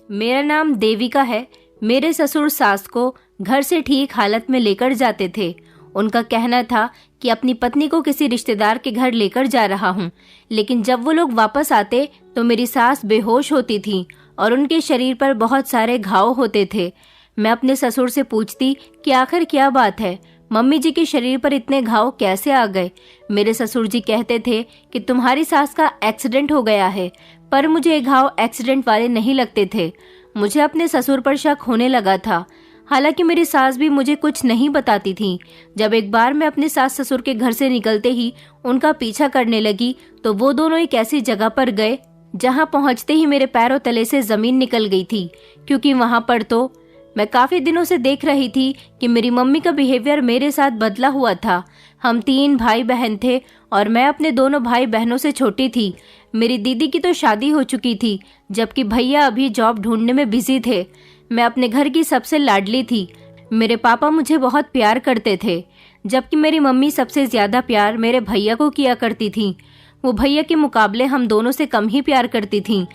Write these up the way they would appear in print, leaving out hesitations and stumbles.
मेरा नाम देविका है। मेरे ससुर सास को घर से ठीक हालत में लेकर जाते थे। उनका कहना था कि अपनी पत्नी को किसी रिश्तेदार के घर लेकर जा रहा हूँ, लेकिन जब वो लोग वापस आते तो मेरी सास बेहोश होती थी और उनके शरीर पर बहुत सारे घाव होते थे। मैं अपने ससुर से पूछती कि आखिर क्या बात है, मम्मी जी के शरीर पर इतने घाव कैसे आ गए। मेरे ससुर जी कहते थे कि तुम्हारी सास का एक्सीडेंट हो गया है, पर मुझे ये घाव एक्सीडेंट वाले नहीं लगते थे। मुझे अपने ससुर पर शक होने लगा था, हालांकि मेरी सास भी मुझे कुछ नहीं बताती थी। जब एक बार मैं अपने सास ससुर के घर से निकलते ही उनका पीछा करने लगी तो वो दोनों एक ऐसी जगह पर गए जहां पहुंचते ही मेरे पैरों तले से जमीन निकल गई थी, क्योंकि वहां पर तो मैं काफी दिनों से देख रही थी कि मेरी मम्मी का बिहेवियर मेरे साथ बदला हुआ था। हम 3 भाई बहन थे और मैं अपने दोनों भाई बहनों से छोटी थी। मेरी दीदी की तो शादी हो चुकी थी, जबकि भैया अभी जॉब ढूंढने में बिजी थे। मैं अपने घर की सबसे लाडली थी। मेरे पापा मुझे बहुत प्यार करते थे, जबकि मेरी मम्मी सबसे ज्यादा प्यार मेरे भैया को किया करती थी। वो भैया के मुकाबले हम दोनों से कम ही प्यार करती थी।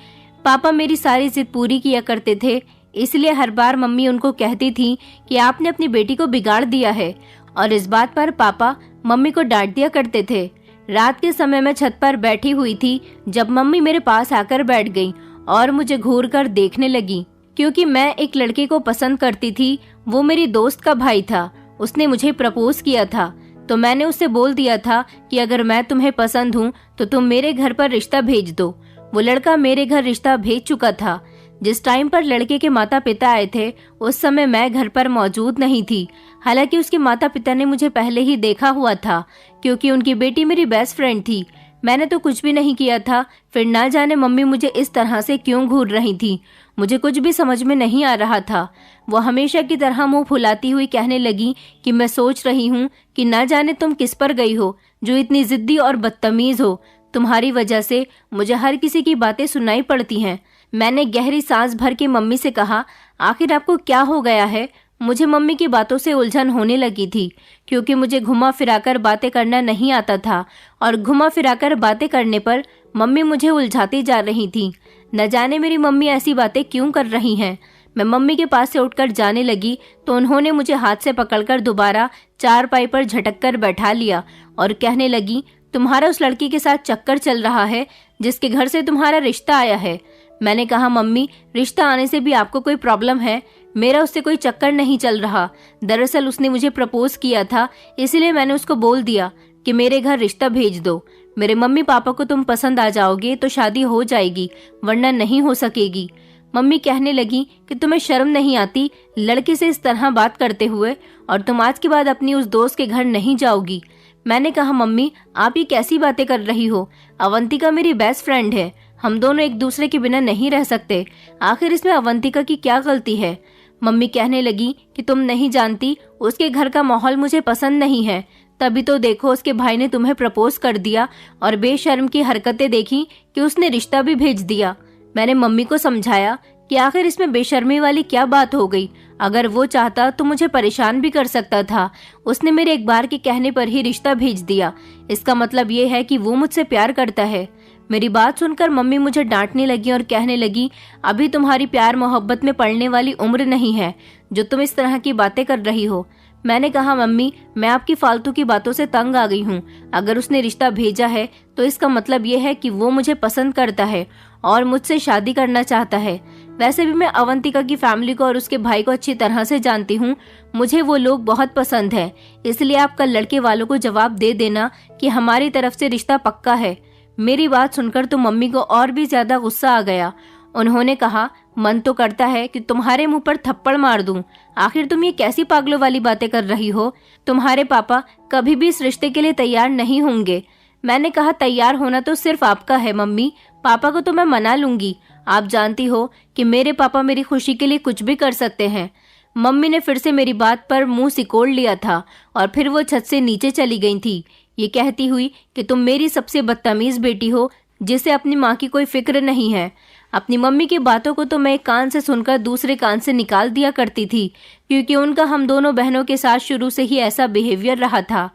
पापा मेरी सारी जिद पूरी किया करते थे, इसलिए हर बार मम्मी उनको कहती थी कि आपने अपनी बेटी को बिगाड़ दिया है, और इस बात पर पापा मम्मी को डांट दिया करते थे। रात के समय मैं छत पर बैठी हुई थी जब मम्मी मेरे पास आकर बैठ गई और मुझे घूर कर देखने लगी, क्योंकि मैं एक लड़के को पसंद करती थी। वो मेरी दोस्त का भाई था। उसने मुझे प्रपोज किया था, तो मैंने उससे बोल दिया था कि अगर मैं तुम्हें पसंद हूँ तो तुम मेरे घर पर रिश्ता भेज दो। वो लड़का मेरे घर रिश्ता भेज चुका था। जिस टाइम पर लड़के के माता पिता आए थे उस समय मैं घर पर मौजूद नहीं थी। हालांकि उसके माता पिता ने मुझे पहले ही देखा हुआ था, क्योंकि उनकी बेटी मेरी बेस्ट फ्रेंड थी। मैंने तो कुछ भी नहीं किया था, फिर ना जाने मम्मी मुझे इस तरह से क्यों घूर रही थी। मुझे कुछ भी समझ में नहीं आ रहा था। वो हमेशा की तरह मुंह फुलाती हुई कहने लगी कि मैं सोच रही हूँ कि ना जाने तुम किस पर गई हो जो इतनी जिद्दी और बदतमीज हो। तुम्हारी वजह से मुझे हर किसी की बातें सुनाई पड़ती हैं। मैंने गहरी सांस भर के मम्मी से कहा, आखिर आपको क्या हो गया है। मुझे मम्मी की बातों से उलझन होने लगी थी, क्योंकि मुझे घुमा फिराकर बातें करना नहीं आता था, और घुमा फिराकर बातें करने पर मम्मी मुझे उलझाती जा रही थी। न जाने मेरी मम्मी ऐसी बातें क्यों कर रही हैं। मैं मम्मी के पास से उठकर जाने लगी तो उन्होंने मुझे हाथ से पकड़कर दोबारा चारपाई पर झटक कर बैठा लिया और कहने लगी, तुम्हारा उस लड़की के साथ चक्कर चल रहा है जिसके घर से तुम्हारा रिश्ता आया है। मैंने कहा, मम्मी रिश्ता आने से भी आपको कोई प्रॉब्लम है? मेरा उससे कोई चक्कर नहीं चल रहा। दरअसल उसने मुझे प्रपोज किया था, इसलिए मैंने उसको बोल दिया कि मेरे घर रिश्ता भेज दो। मेरे मम्मी पापा को तुम पसंद आ जाओगे तो शादी हो जाएगी, वरना नहीं हो सकेगी। मम्मी कहने लगी कि तुम्हें शर्म नहीं आती लड़के से इस तरह बात करते हुए, और तुम आज के बाद अपनी उस दोस्त के घर नहीं जाओगी। मैंने कहा, मम्मी आप ये कैसी बातें कर रही हो? अवंतिका मेरी बेस्ट फ्रेंड है, हम दोनों एक दूसरे के बिना नहीं रह सकते। आखिर इसमें अवंतिका की क्या गलती है? मम्मी कहने लगी कि तुम नहीं जानती, उसके घर का माहौल मुझे पसंद नहीं है। तभी तो देखो उसके भाई ने तुम्हें प्रपोज कर दिया, और बेशर्म की हरकतें देखी कि उसने रिश्ता भी भेज दिया। मैंने मम्मी को समझाया कि आखिर इसमें बेशर्मी वाली क्या बात हो गई। अगर वो चाहता तो मुझे परेशान भी कर सकता था। उसने मेरे एक बार के कहने पर ही रिश्ता भेज दिया। इसका मतलब ये है कि वो मुझसे प्यार करता है। मेरी बात सुनकर मम्मी मुझे डांटने लगी और कहने लगी, अभी तुम्हारी प्यार मोहब्बत में पड़ने वाली उम्र नहीं है जो तुम इस तरह की बातें कर रही हो। मैंने कहा, मम्मी मैं आपकी फालतू की बातों से तंग आ गई हूँ। अगर उसने रिश्ता भेजा है तो इसका मतलब ये है कि वो मुझे पसंद करता है और मुझसे शादी करना चाहता है। वैसे भी मैं अवंतिका की फैमिली को और उसके भाई को अच्छी तरह से जानती हूँ। मुझे वो लोग बहुत पसंद है, इसलिए आप कल लड़के वालों को जवाब दे देना कि हमारी तरफ से रिश्ता पक्का है। मेरी बात सुनकर तो मम्मी को और भी ज्यादा गुस्सा आ गया। उन्होंने कहा, मन तो करता है कि तुम्हारे मुंह पर थप्पड़ मार दूं। आखिर तुम ये कैसी पागलों वाली बातें कर रही हो? तुम्हारे पापा कभी भी इस रिश्ते के लिए तैयार नहीं होंगे। मैंने कहा, तैयार होना तो सिर्फ आपका है मम्मी, पापा को तो मैं मना लूंगी। आप जानती हो कि मेरे पापा मेरी खुशी के लिए कुछ भी कर सकते हैं। मम्मी ने फिर से मेरी बात पर मुंह सिकोड़ लिया था और फिर वो छत से नीचे चली गई थी, ये कहती हुई कि तुम मेरी सबसे बदतमीज बेटी हो जिसे अपनी माँ की कोई फिक्र नहीं है। अपनी मम्मी की बातों को तो मैं एक कान से सुनकर दूसरे कान से निकाल दिया करती थी, क्योंकि उनका हम दोनों बहनों के साथ शुरू से ही ऐसा बिहेवियर रहा था।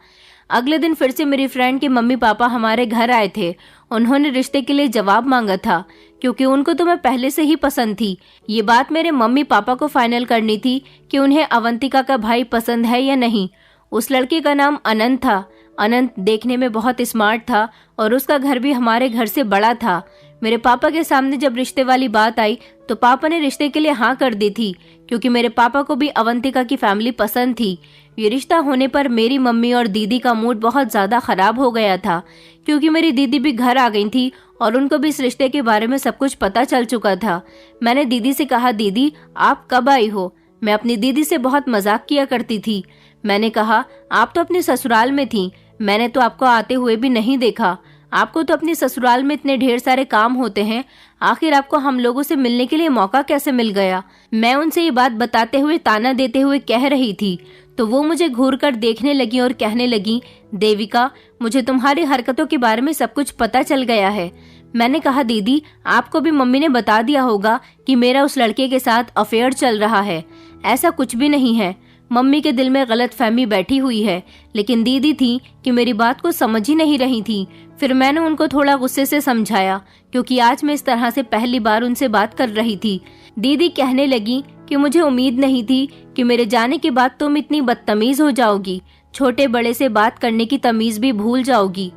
अगले दिन फिर से मेरी फ्रेंड के मम्मी पापा हमारे घर आए थे। उन्होंने रिश्ते के लिए जवाब मांगा था, क्योंकि उनको तो मैं पहले से ही पसंद थी। ये बात मेरे मम्मी पापा को फाइनल करनी थी कि उन्हें अवंतिका का भाई पसंद है या नहीं। उस लड़के का नाम अनंत था। अनंत देखने में बहुत स्मार्ट था और उसका घर भी हमारे घर से बड़ा था। मेरे पापा के सामने जब रिश्ते वाली बात आई तो पापा ने रिश्ते के लिए हाँ कर दी थी, क्योंकि मेरे पापा को भी अवंतिका की फैमिली पसंद थी। ये रिश्ता होने पर मेरी मम्मी और दीदी का मूड बहुत ज्यादा खराब हो गया था, क्योंकि मेरी दीदी भी घर आ गई थी और उनको भी इस रिश्ते के बारे में सब कुछ पता चल चुका था। मैंने दीदी से कहा, दीदी आप कब आई हो? मैं अपनी दीदी से बहुत मजाक किया करती थी। मैंने कहा, आप तो अपने ससुराल में थी, मैंने तो आपको आते हुए भी नहीं देखा। आपको तो अपने ससुराल में इतने ढेर सारे काम होते हैं, आखिर आपको हम लोगों से मिलने के लिए मौका कैसे मिल गया? मैं उनसे ये बात बताते हुए ताना देते हुए कह रही थी तो वो मुझे घूर कर देखने लगी और कहने लगी, देविका मुझे तुम्हारी हरकतों के बारे में सब कुछ पता चल गया है। मैंने कहा, दीदी आपको भी मम्मी ने बता दिया होगा कि मेरा उस लड़के के साथ अफेयर चल रहा है। ऐसा कुछ भी नहीं है। मम्मी के दिल में गलत फहमी बैठी हुई है, लेकिन दीदी थी कि मेरी बात को समझ ही नहीं रही थी। फिर मैंने उनको थोड़ा गुस्से से समझाया, क्योंकि आज मैं इस तरह से पहली बार उनसे बात कर रही थी। दीदी कहने लगी कि मुझे उम्मीद नहीं थी कि मेरे जाने के बाद तुम इतनी बदतमीज हो जाओगी, छोटे बड़े से बात करने की तमीज भी भूल जाओगी।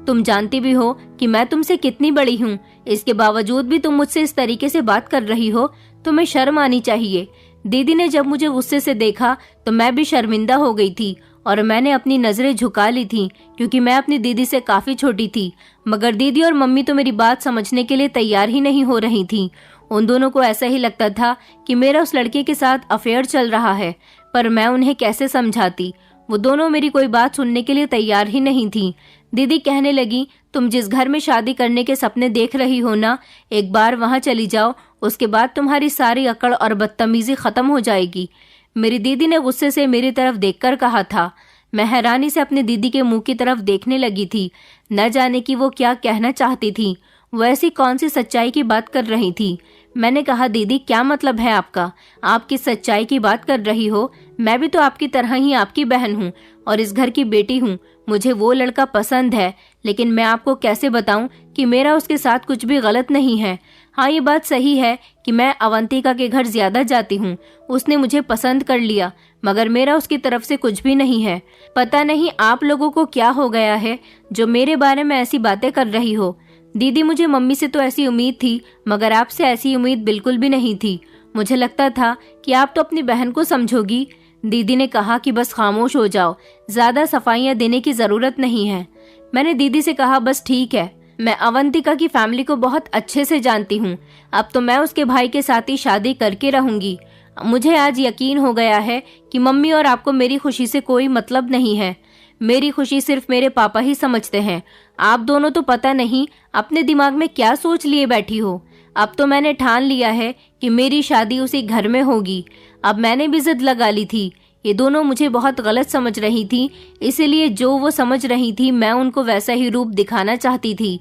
तुम जानती भी हो कि मैं तुमसे कितनी बड़ी हूँ, इसके बावजूद भी तुम मुझसे इस तरीके से बात कर रही हो, तुम्हें शर्म आनी चाहिए। दीदी ने जब मुझे गुस्से से देखा तो मैं भी शर्मिंदा हो गई थी और मैंने अपनी नजरें झुका ली थी, क्योंकि मैं अपनी दीदी से काफी छोटी थी। मगर दीदी और मम्मी तो मेरी बात समझने के लिए तैयार ही नहीं हो रही थी। उन दोनों को ऐसा ही लगता था कि मेरा उस लड़के के साथ अफेयर चल रहा है, पर मैं उन्हें कैसे समझाती? वो दोनों मेरी कोई बात सुनने के लिए तैयार ही नहीं थी। दीदी कहने लगी, तुम जिस घर में शादी करने के सपने देख रही हो ना, एक बार वहां चली जाओ, उसके बाद तुम्हारी सारी अकड़ और बदतमीजी खत्म हो जाएगी। मेरी दीदी ने गुस्से से मेरी तरफ देखकर कहा था। मैं हैरानी से अपनी दीदी के मुंह की तरफ देखने लगी थी। न जाने कि वो क्या कहना चाहती थी, वो ऐसी कौन सी सच्चाई की बात कर रही थी। मैंने कहा, दीदी क्या मतलब है आपका? आप किस सच्चाई की बात कर रही हो? मैं भी तो आपकी तरह ही आपकी बहन हूँ और इस घर की बेटी हूँ। मुझे वो लड़का पसंद है, लेकिन मैं आपको कैसे बताऊं कि मेरा उसके साथ कुछ भी गलत नहीं है। हाँ, ये बात सही है कि मैं अवंतिका के घर ज्यादा जाती हूँ, उसने मुझे पसंद कर लिया, मगर मेरा उसकी तरफ से कुछ भी नहीं है। पता नहीं आप लोगों को क्या हो गया है जो मेरे बारे में ऐसी बातें कर रही हो। दीदी, मुझे मम्मी से तो ऐसी उम्मीद थी, मगर आपसे ऐसी उम्मीद बिल्कुल भी नहीं थी। मुझे लगता था कि आप तो अपनी बहन को समझोगी। दीदी ने कहा कि बस खामोश हो जाओ, ज्यादा सफाइयां देने की जरूरत नहीं है। मैंने दीदी से कहा, बस ठीक है, मैं अवंतिका की फैमिली को बहुत अच्छे से जानती हूँ। अब तो मैं उसके भाई के साथ ही शादी करके रहूंगी। मुझे आज यकीन हो गया है कि मम्मी और आपको मेरी खुशी से कोई मतलब नहीं है। मेरी खुशी सिर्फ मेरे पापा ही समझते हैं। आप दोनों तो पता नहीं अपने दिमाग में क्या सोच लिए बैठी हो। अब तो मैंने ठान लिया है कि मेरी शादी उसी घर में होगी। अब मैंने भी जिद लगा ली थी। ये दोनों मुझे बहुत गलत समझ रही थी, इसीलिए जो वो समझ रही थी मैं उनको वैसा ही रूप दिखाना चाहती थी।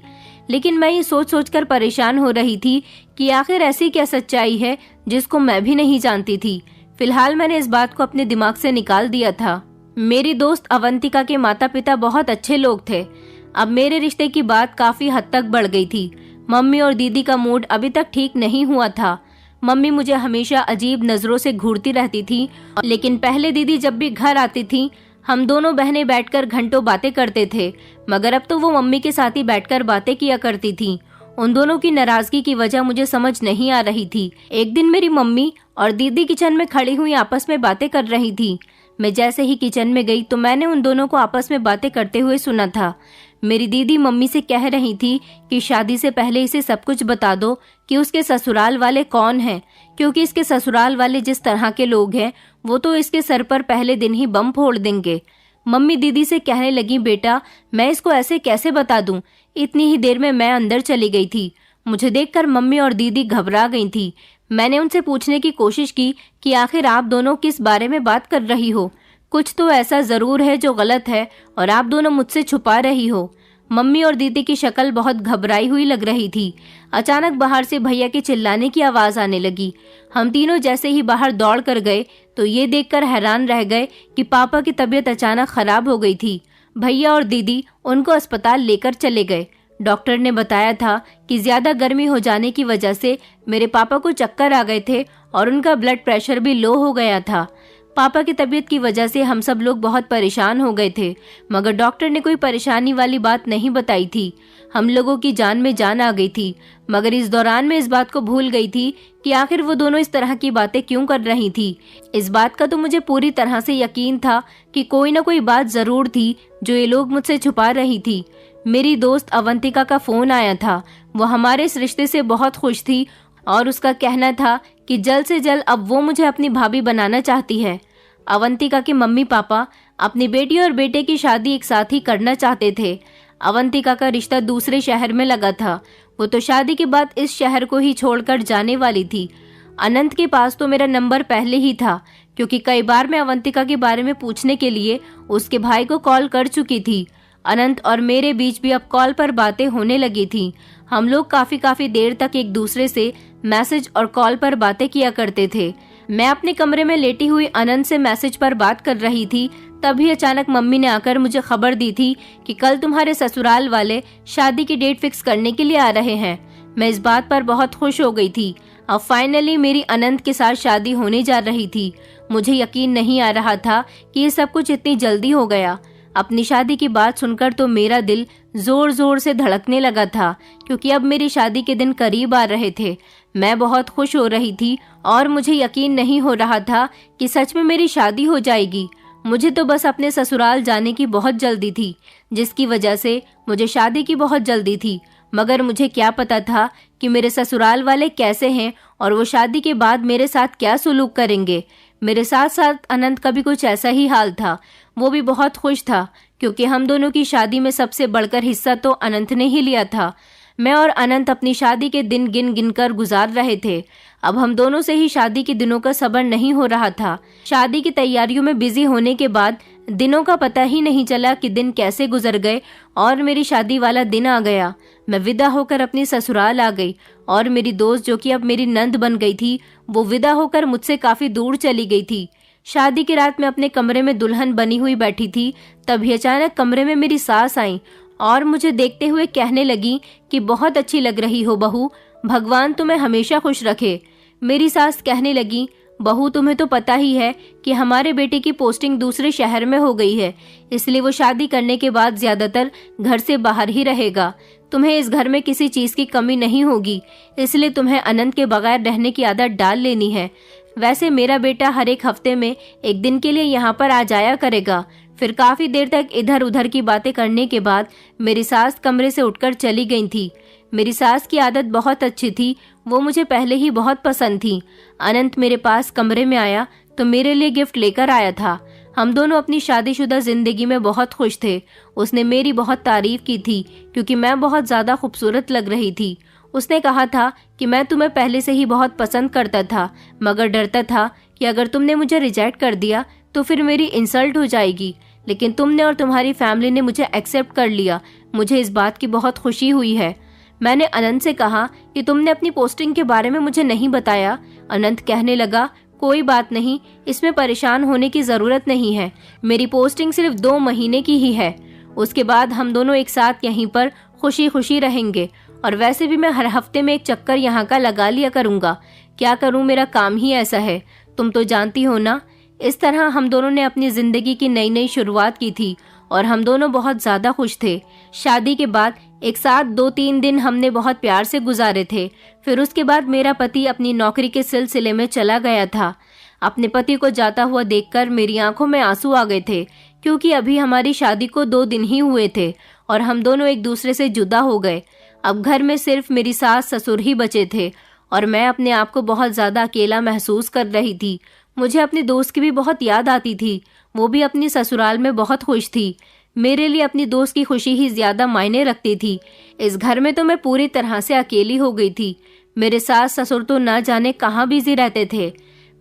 लेकिन मैं ये सोच सोच कर परेशान हो रही थी कि आखिर ऐसी क्या सच्चाई है जिसको मैं भी नहीं जानती थी। फिलहाल मैंने इस बात को अपने दिमाग से निकाल दिया था। मेरी दोस्त अवंतिका के माता पिता बहुत अच्छे लोग थे। अब मेरे रिश्ते की बात काफी हद तक बढ़ गई थी। मम्मी और दीदी का मूड अभी तक ठीक नहीं हुआ था। मम्मी मुझे हमेशा अजीब नजरों से घूरती रहती थी, लेकिन पहले दीदी जब भी घर आती थी हम दोनों बहनें बैठकर घंटों बातें करते थे, मगर अब तो वो मम्मी के साथ ही बैठकर बातें किया करती थी। उन दोनों की नाराजगी की वजह मुझे समझ नहीं आ रही थी। एक दिन मेरी मम्मी और दीदी किचन में खड़ी हुई आपस में बातें कर रही थी। मैं जैसे ही किचन में गई तो मैंने उन दोनों को आपस में बातें करते हुए सुना था। मेरी दीदी मम्मी से कह रही थी कि शादी से पहले इसे सब कुछ बता दो कि उसके ससुराल वाले कौन हैं, क्योंकि इसके ससुराल वाले जिस तरह के लोग हैं वो तो इसके सर पर पहले दिन ही बम फोड़ देंगे। मम्मी दीदी से कहने लगी, बेटा मैं इसको ऐसे कैसे बता दूं? इतनी ही देर में मैं अंदर चली गई थी। मुझे देखकर मम्मी और दीदी घबरा गई थी। मैंने उनसे पूछने की कोशिश की कि आखिर आप दोनों किस बारे में बात कर रही हो। कुछ तो ऐसा जरूर है जो गलत है और आप दोनों मुझसे छुपा रही हो। मम्मी और दीदी की शक्ल बहुत घबराई हुई लग रही थी। अचानक बाहर से भैया के चिल्लाने की आवाज आने लगी। हम तीनों जैसे ही बाहर दौड़ कर गए तो ये देखकर हैरान रह गए कि पापा की तबीयत अचानक खराब हो गई थी। भैया और दीदी उनको अस्पताल लेकर चले गए। डॉक्टर ने बताया था कि ज़्यादा गर्मी हो जाने की वजह से मेरे पापा को चक्कर आ गए थे और उनका ब्लड प्रेशर भी लो हो गया था। पापा की तबीयत की वजह से हम सब लोग बहुत परेशान हो गए थे, मगर डॉक्टर ने कोई परेशानी वाली बात नहीं बताई थी। हम लोगों की जान में जान आ गई थी, मगर इस दौरान मैं इस बात को भूल गई थी कि आखिर वो दोनों इस तरह की बातें क्यों कर रही थी। इस बात का तो मुझे पूरी तरह से यकीन था कि कोई ना कोई बात जरूर थी जो ये लोग मुझसे छुपा रही थी। मेरी दोस्त अवंतिका का फोन आया था। वो हमारे इस रिश्ते से बहुत खुश थी और उसका कहना था कि जल्द से जल्द अब वो मुझे अपनी भाभी बनाना चाहती है। अवंतिका के मम्मी पापा अपनी बेटी और बेटे की शादी एक साथ ही करना चाहते थे। अवंतिका का रिश्ता दूसरे शहर में लगा था। वो तो शादी के बाद इस शहर को ही छोड़कर जाने वाली थी। अनंत के पास तो मेरा नंबर पहले ही था, क्योंकि कई बार मैं अवंतिका के बारे में पूछने के लिए उसके भाई को कॉल कर चुकी थी। अनंत और मेरे बीच भी अब कॉल पर बातें होने लगी थी। हम लोग काफी देर तक एक दूसरे से मैसेज और कॉल पर बातें किया करते थे। मैं अपने कमरे में लेटी हुई अनंत से मैसेज पर बात कर रही थी, तभी अचानक मम्मी ने आकर मुझे खबर दी थी कि कल तुम्हारे ससुराल वाले शादी की डेट फिक्स करने के लिए आ रहे हैं। मैं इस बात पर बहुत खुश हो गई थी। अब फाइनली मेरी अनंत के साथ शादी होने जा रही थी। मुझे यकीन नहीं आ रहा था कि ये सब कुछ इतनी जल्दी हो गया। अपनी शादी की बात सुनकर तो मेरा दिल जोर जोर से धड़कने लगा था, क्योंकि अब मेरी शादी के दिन करीब आ रहे थे। मैं बहुत खुश हो रही थी और मुझे यकीन नहीं हो रहा था कि सच में मेरी शादी हो जाएगी। मुझे तो बस अपने ससुराल जाने की बहुत जल्दी थी, जिसकी वजह से मुझे शादी की बहुत जल्दी थी। मगर मुझे क्या पता था कि मेरे ससुराल वाले कैसे हैं और वो शादी के बाद मेरे साथ क्या सुलूक करेंगे। मेरे साथ साथ अनंत का भी कुछ ऐसा ही हाल था। वो भी बहुत खुश था, क्योंकि हम दोनों की शादी में सबसे बढ़कर हिस्सा तो अनंत ने ही लिया था। मैं और अनंत अपनी शादी के दिन गिन गिन कर गुजार रहे थे। अब हम दोनों से ही शादी के दिनों का सब्र नहीं हो रहा था। शादी की तैयारियों में बिजी होने के बाद दिनों का पता ही नहीं चला कि दिन कैसे गुजर गए और मेरी शादी वाला दिन आ गया। मैं विदा होकर अपनी ससुराल आ गई और मेरी दोस्त, जो कि अब मेरी नंद बन गई थी, वो विदा होकर मुझसे काफी दूर चली गई थी। शादी की रात में अपने कमरे में दुल्हन बनी हुई बैठी थी, तभी अचानक कमरे में मेरी सास आई और मुझे देखते हुए कहने लगी कि बहुत अच्छी लग रही हो बहू, भगवान तुम्हें हमेशा खुश रखे। मेरी सास कहने लगी, बहू तुम्हें तो पता ही है कि हमारे बेटे की पोस्टिंग दूसरे शहर में हो गई है, इसलिए वो शादी करने के बाद ज्यादातर घर से बाहर ही रहेगा। तुम्हें इस घर में किसी चीज की कमी नहीं होगी, इसलिए तुम्हें अनंत के बगैर रहने की आदत डाल लेनी है। वैसे मेरा बेटा हर एक हफ्ते में एक दिन के लिए यहाँ पर आ जाया करेगा। फिर काफी देर तक इधर उधर की बातें करने के बाद मेरी सास कमरे से उठकर चली गई थी। मेरी सास की आदत बहुत अच्छी थी, वो मुझे पहले ही बहुत पसंद थी। अनंत मेरे पास कमरे में आया तो मेरे लिए गिफ्ट लेकर आया था। हम दोनों अपनी शादीशुदा जिंदगी में बहुत खुश थे। उसने मेरी बहुत तारीफ की थी, क्योंकि मैं बहुत ज्यादा खूबसूरत लग रही थी। उसने कहा था कि मैं तुम्हें पहले से ही बहुत पसंद करता था, मगर डरता था कि अगर तुमने मुझे रिजेक्ट कर दिया तो फिर मेरी इंसल्ट हो जाएगी, लेकिन तुमने और तुम्हारी फैमिली ने मुझे एक्सेप्ट कर लिया। मुझे इस बात की बहुत खुशी हुई है। मैंने अनंत से कहा कि तुमने अपनी पोस्टिंग के बारे में मुझे नहीं बताया। अनंत कहने लगा, कोई बात नहीं, इसमें परेशान होने की जरूरत नहीं है। मेरी पोस्टिंग सिर्फ 2 महीने की ही है, उसके बाद हम दोनों एक साथ यहीं पर खुशी खुशी रहेंगे। और वैसे भी मैं हर हफ्ते में एक चक्कर यहाँ का लगा लिया करूँगा। क्या करूँ, मेरा काम ही ऐसा है, तुम तो जानती हो ना। इस तरह हम दोनों ने अपनी जिंदगी की नई नई शुरुआत की थी और हम दोनों बहुत ज्यादा खुश थे। शादी के बाद एक साथ 2-3 दिन हमने बहुत प्यार से गुजारे थे। फिर उसके बाद मेरा पति अपनी नौकरी के सिलसिले में चला गया था। अपने पति को जाता हुआ देखकर मेरी आंखों में आंसू आ गए थे, क्योंकि अभी हमारी शादी को 2 दिन ही हुए थे और हम दोनों एक दूसरे से जुदा हो गए। अब घर में सिर्फ मेरी सास ससुर ही बचे थे और मैं अपने आप को बहुत ज्यादा अकेला महसूस कर रही थी। मुझे अपनी दोस्त की भी बहुत याद आती थी। वो भी अपनी ससुराल में बहुत खुश थी। मेरे लिए अपनी दोस्त की खुशी ही ज्यादा मायने रखती थी। इस घर में तो मैं पूरी तरह से अकेली हो गई थी। मेरे सास ससुर तो ना जाने कहाँ बिजी रहते थे।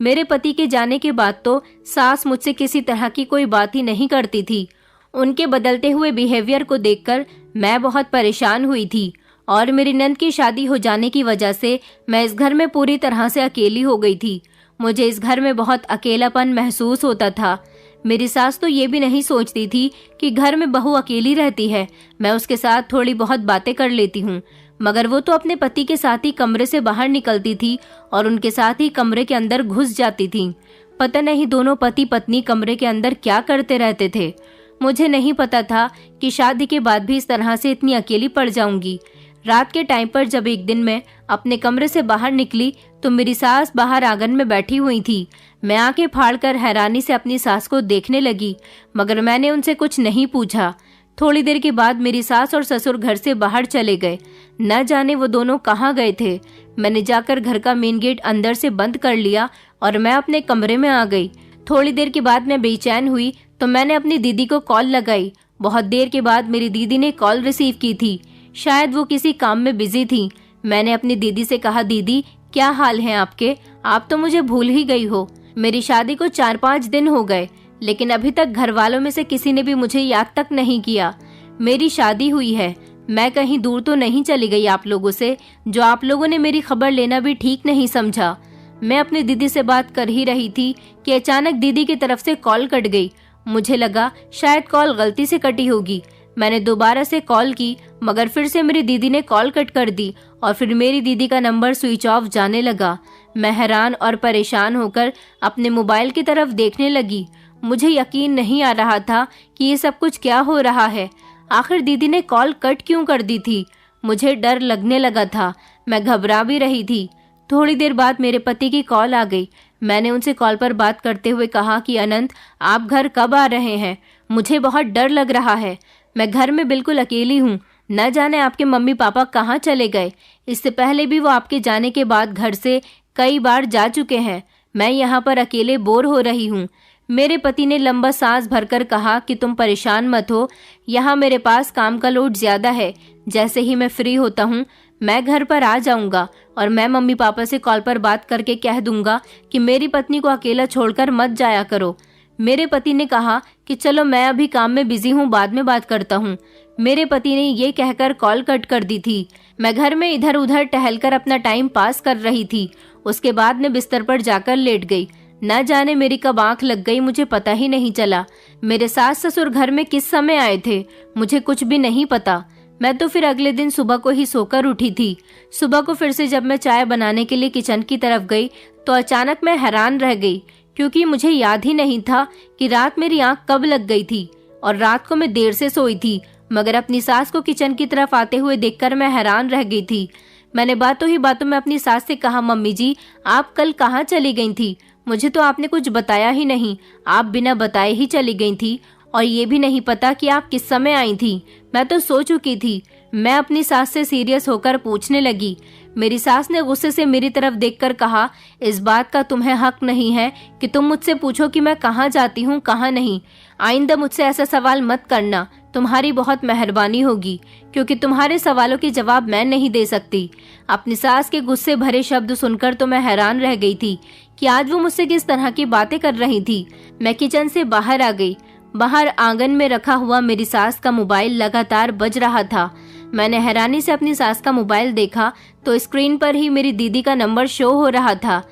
मेरे पति के जाने के बाद तो सास मुझसे किसी तरह की कोई बात ही नहीं करती थी। उनके बदलते हुए बिहेवियर को देखकर मैं बहुत परेशान हुई थी और मेरी नंद की शादी हो जाने की वजह से मैं इस घर में पूरी तरह से अकेली हो गई थी। मुझे इस घर में बहुत अकेलापन महसूस होता था। मेरी सास तो ये भी नहीं सोचती थी कि घर में बहू अकेली रहती है, मैं उसके साथ थोड़ी बहुत बातें कर लेती हूँ, मगर वो तो अपने पति के साथ ही कमरे से बाहर निकलती थी और उनके साथ ही कमरे के अंदर घुस जाती थी। पता नहीं दोनों पति पत्नी कमरे के अंदर क्या करते रहते थे। मुझे नहीं पता था कि शादी के बाद भी इस तरह से इतनी अकेली पड़ जाऊंगी। रात के टाइम पर जब एक दिन मैं अपने कमरे से बाहर निकली तो मेरी सास बाहर आंगन में बैठी हुई थी। मैं आंखें फाड़कर हैरानी से अपनी सास को देखने लगी, मगर मैंने उनसे कुछ नहीं पूछा। थोड़ी देर के बाद मेरी सास और ससुर घर से बाहर चले गए। न जाने वो दोनों कहाँ गए थे। मैंने जाकर घर का मेन गेट अंदर से बंद कर लिया और मैं अपने कमरे में आ गई। थोड़ी देर के बाद मैं बेचैन हुई तो मैंने अपनी दीदी को कॉल लगाई। बहुत देर के बाद मेरी दीदी ने कॉल रिसीव की थी। शायद वो किसी काम में बिजी थी। मैंने अपनी दीदी से कहा, दीदी क्या हाल है आपके? आप तो मुझे भूल ही गई हो। मेरी शादी को 4-5 दिन हो गए, लेकिन अभी तक घर वालों में से किसी ने भी मुझे याद तक नहीं किया। मेरी शादी हुई है, मैं कहीं दूर तो नहीं चली गई आप लोगों से, जो आप लोगों ने मेरी खबर लेना भी ठीक नहीं समझा। मैं अपनी दीदी से बात कर ही रही थी कि अचानक दीदी की तरफ से कॉल कट गई। मुझे लगा शायद कॉल गलती से कटी होगी। मैंने दोबारा से कॉल की, मगर फिर से मेरी दीदी ने कॉल कट कर दी और फिर मेरी दीदी का नंबर स्विच ऑफ जाने लगा। मैं हैरान और परेशान होकर अपने मोबाइल की तरफ देखने लगी। मुझे यकीन नहीं आ रहा था कि ये सब कुछ क्या हो रहा है। आखिर दीदी ने कॉल कट क्यों कर दी थी? मुझे डर लगने लगा था, मैं घबरा भी रही थी। थोड़ी देर बाद मेरे पति की कॉल आ गई। मैंने उनसे कॉल पर बात करते हुए कहा कि अनंत, आप घर कब आ रहे हैं? मुझे बहुत डर लग रहा है। मैं घर में बिल्कुल अकेली हूँ। न जाने आपके मम्मी पापा कहाँ चले गए। इससे पहले भी वो आपके जाने के बाद घर से कई बार जा चुके हैं। मैं यहाँ पर अकेले बोर हो रही हूँ। मेरे पति ने लंबा सांस भरकर कहा कि तुम परेशान मत हो, यहाँ मेरे पास काम का लोड ज्यादा है। जैसे ही मैं फ्री होता हूँ मैं घर पर आ जाऊंगा और मैं मम्मी पापा से कॉल पर बात करके कह दूंगा कि मेरी पत्नी को अकेला छोड़कर मत जाया करो। मेरे पति ने कहा कि चलो मैं अभी काम में बिजी हूँ, बाद में बात करता हूँ। मेरे पति ने ये कहकर कॉल कट कर दी थी। मैं घर में इधर उधर टहलकर अपना टाइम पास कर रही थी। उसके बाद मैं बिस्तर पर जाकर लेट गई। न जाने मेरी कब आंख लग गई, मुझे पता ही नहीं चला। मेरे सास ससुर घर में किस समय आए थे मुझे कुछ भी नहीं पता। मैं तो फिर अगले दिन सुबह को ही सोकर उठी थी। सुबह को फिर से जब मैं चाय बनाने के लिए किचन की तरफ गई तो अचानक मैं हैरान रह गई, क्योंकि मुझे याद ही नहीं था कि रात मेरी आंख कब लग गई थी और रात को मैं देर से सोई थी। मगर अपनी सास को किचन की तरफ आते हुए देखकर मैं हैरान रह गई थी। मैंने बातों ही बातों में अपनी सास से कहा, मम्मी जी आप कल कहाँ चली गई थी? मुझे तो आपने कुछ बताया ही नहीं। आप बिना बताए ही चली गई थी और ये भी नहीं पता कि आप किस समय आई थी। मैं तो सो चुकी थी। मैं अपनी सास से सीरियस होकर पूछने लगी। मेरी सास ने गुस्से से मेरी तरफ देखकर कहा, इस बात का तुम्हें हक नहीं है कि तुम मुझसे पूछो कि मैं कहाँ जाती हूँ कहाँ नहीं। आइंदा मुझसे ऐसा सवाल मत करना, तुम्हारी बहुत मेहरबानी होगी, क्योंकि तुम्हारे सवालों के जवाब मैं नहीं दे सकती। अपनी सास के गुस्से भरे शब्द सुनकर तो मैं हैरान रह गई थी कि आज वो मुझसे किस तरह की बातें कर रही थी। मैं किचन से बाहर आ गई। बाहर आंगन में रखा हुआ मेरी सास का मोबाइल लगातार बज रहा था। मैंने हैरानी से अपनी सास का मोबाइल देखा तो स्क्रीन पर ही मेरी दीदी का नंबर शो हो रहा था।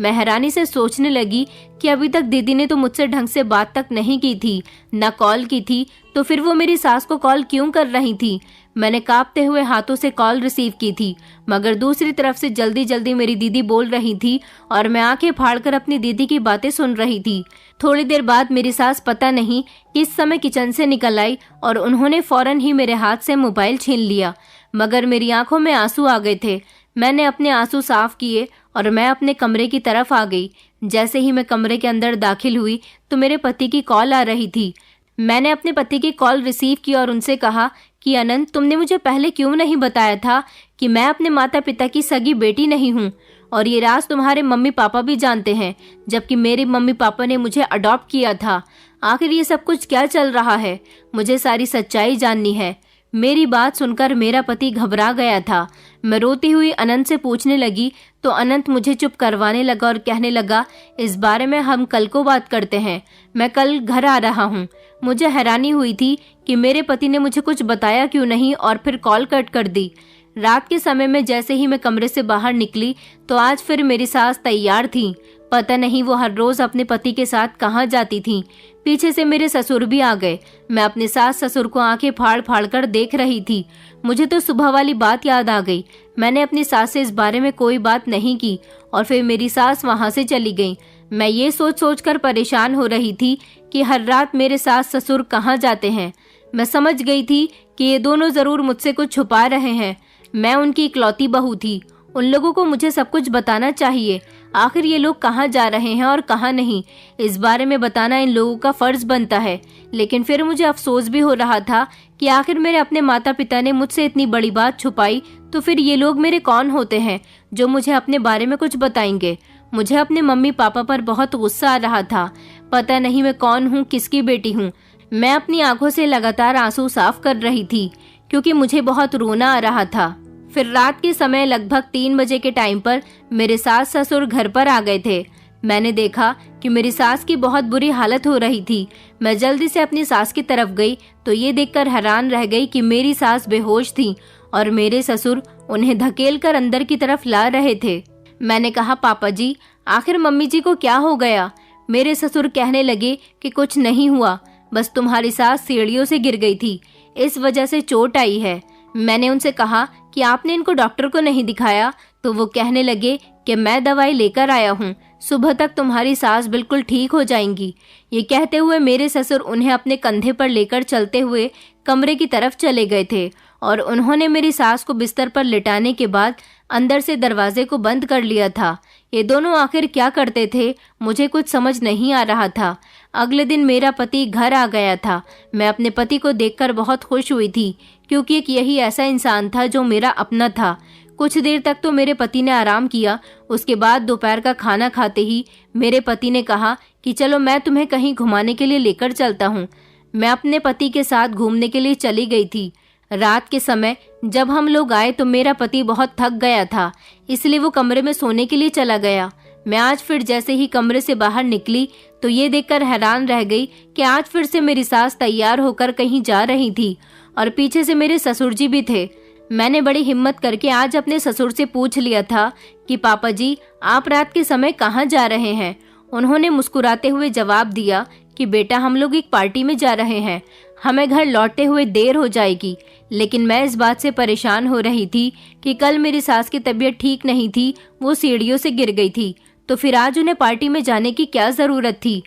मैं हैरानी से सोचने लगी कि अभी तक दीदी ने तो मुझसे ढंग से बात तक नहीं की थी, न कॉल की थी, तो फिर वो मेरी सास को कॉल क्यों कर रही थी? मैंने कांपते हुए हाथों से कॉल रिसीव की थी, मगर दूसरी तरफ से जल्दी जल्दी मेरी दीदी बोल रही थी और मैं आंखें फाड़कर अपनी दीदी की बातें सुन रही थी। थोड़ी देर बाद मेरी सास पता नहीं किस समय किचन से निकल आई और उन्होंने फौरन ही मेरे हाथ से मोबाइल छीन लिया, मगर मेरी आंखों में आंसू आ गए थे। मैंने अपने आंसू साफ किए और मैं अपने कमरे की तरफ आ गई। जैसे ही मैं कमरे के अंदर दाखिल हुई तो मेरे पति की कॉल आ रही थी। मैंने अपने पति की कॉल रिसीव की और उनसे कहा कि अनंत, तुमने मुझे पहले क्यों नहीं बताया था कि मैं अपने माता पिता की सगी बेटी नहीं हूँ, और ये राज तुम्हारे मम्मी पापा भी जानते हैं, जबकि मेरे मम्मी पापा ने मुझे अडॉप्ट किया था। आखिर ये सब कुछ क्या चल रहा है? मुझे सारी सच्चाई जाननी है। मेरी बात सुनकर मेरा पति घबरा गया था। मैं रोती हुई अनंत से पूछने लगी तो अनंत मुझे चुप करवाने लगा और कहने लगा, इस बारे में हम कल को बात करते हैं, मैं कल घर आ रहा हूँ। मुझे हैरानी हुई थी कि मेरे पति ने मुझे कुछ बताया क्यों नहीं और फिर कॉल कट कर दी। रात के समय में जैसे ही मैं कमरे से बाहर निकली तो आज फिर मेरी सास तैयार थी। पता नहीं वो हर रोज अपने पति के साथ कहाँ जाती थी। पीछे से मेरे ससुर भी आ गए। मैं अपने सास ससुर को आंखें फाड़ फाड़ कर देख रही थी। मुझे तो सुबह वाली बात याद आ गई। मैंने अपनी सास से इस बारे में कोई बात नहीं की और फिर मेरी सास वहां से चली गई। मैं ये सोच सोच कर परेशान हो रही थी कि हर रात मेरे सास ससुर कहाँ जाते हैं। मैं समझ गई थी कि ये दोनों जरूर मुझसे कुछ छुपा रहे हैं। मैं उनकी इकलौती बहू थी। उन लोगों को मुझे सब कुछ बताना चाहिए। आखिर ये लोग कहाँ जा रहे हैं और कहाँ नहीं, इस बारे में बताना इन लोगों का फर्ज बनता है। लेकिन फिर मुझे अफसोस भी हो रहा था कि आखिर मेरे अपने माता पिता ने मुझसे इतनी बड़ी बात छुपाई, तो फिर ये लोग मेरे कौन होते हैं जो मुझे अपने बारे में कुछ बताएंगे। मुझे अपने मम्मी पापा पर बहुत गुस्सा आ रहा था। पता नहीं मैं कौन हूँ, किसकी बेटी हूँ। मैं अपनी आंखों से लगातार आंसू साफ कर रही थी क्योंकि मुझे बहुत रोना आ रहा था। फिर रात के समय लगभग 3 बजे के टाइम पर मेरे सास ससुर घर पर आ गए थे। मैंने देखा कि मेरी सास की बहुत बुरी हालत हो रही थी। मैं जल्दी से अपनी सास की तरफ गई तो ये देखकर हैरान रह गई कि मेरी सास बेहोश थी और मेरे ससुर उन्हें धकेल कर अंदर की तरफ ला रहे थे। मैंने कहा, पापा जी, आखिर मम्मी जी को क्या हो गया? मेरे ससुर कहने लगे कि कुछ नहीं हुआ, बस तुम्हारी सास सीढ़ियों से गिर गई थी, इस वजह से चोट आई है। मैंने उनसे कहा कि आपने इनको डॉक्टर को नहीं दिखाया? तो वो कहने लगे कि मैं दवाई लेकर आया हूँ, सुबह तक तुम्हारी सास बिल्कुल ठीक हो जाएंगी। ये कहते हुए मेरे ससुर उन्हें अपने कंधे पर लेकर चलते हुए कमरे की तरफ चले गए थे और उन्होंने मेरी सास को बिस्तर पर लिटाने के बाद अंदर से दरवाजे को बंद कर लिया था। ये दोनों आखिर क्या करते थे, मुझे कुछ समझ नहीं आ रहा था। अगले दिन मेरा पति घर आ गया था। मैं अपने पति को देखकर बहुत खुश हुई थी क्योंकि एक यही ऐसा इंसान था जो मेरा अपना था। कुछ देर तक तो मेरे पति ने आराम किया। उसके बाद दोपहर का खाना खाते ही मेरे पति ने कहा कि चलो मैं तुम्हें कहीं घुमाने के लिए लेकर चलता हूँ। मैं अपने पति के साथ घूमने के लिए चली गई थी। रात के समय जब हम लोग आए तो मेरा पति बहुत थक गया था, इसलिए वो कमरे में सोने के लिए चला गया। मैं आज फिर जैसे ही कमरे से बाहर निकली तो ये देखकर हैरान रह गई कि आज फिर से मेरी सास तैयार होकर कहीं जा रही थी और पीछे से मेरे ससुर जी भी थे। मैंने बड़ी हिम्मत करके आज अपने ससुर से पूछ लिया था कि पापा जी, आप रात के समय कहाँ जा रहे हैं? उन्होंने मुस्कुराते हुए जवाब दिया कि बेटा, हम लोग एक पार्टी में जा रहे हैं, हमें घर लौटते हुए देर हो जाएगी। लेकिन मैं इस बात से परेशान हो रही थी कि कल मेरी सास की तबीयत ठीक नहीं थी, वो सीढ़ियों से गिर गई थी, तो फिर आज उन्हें पार्टी में जाने की क्या जरूरत थी?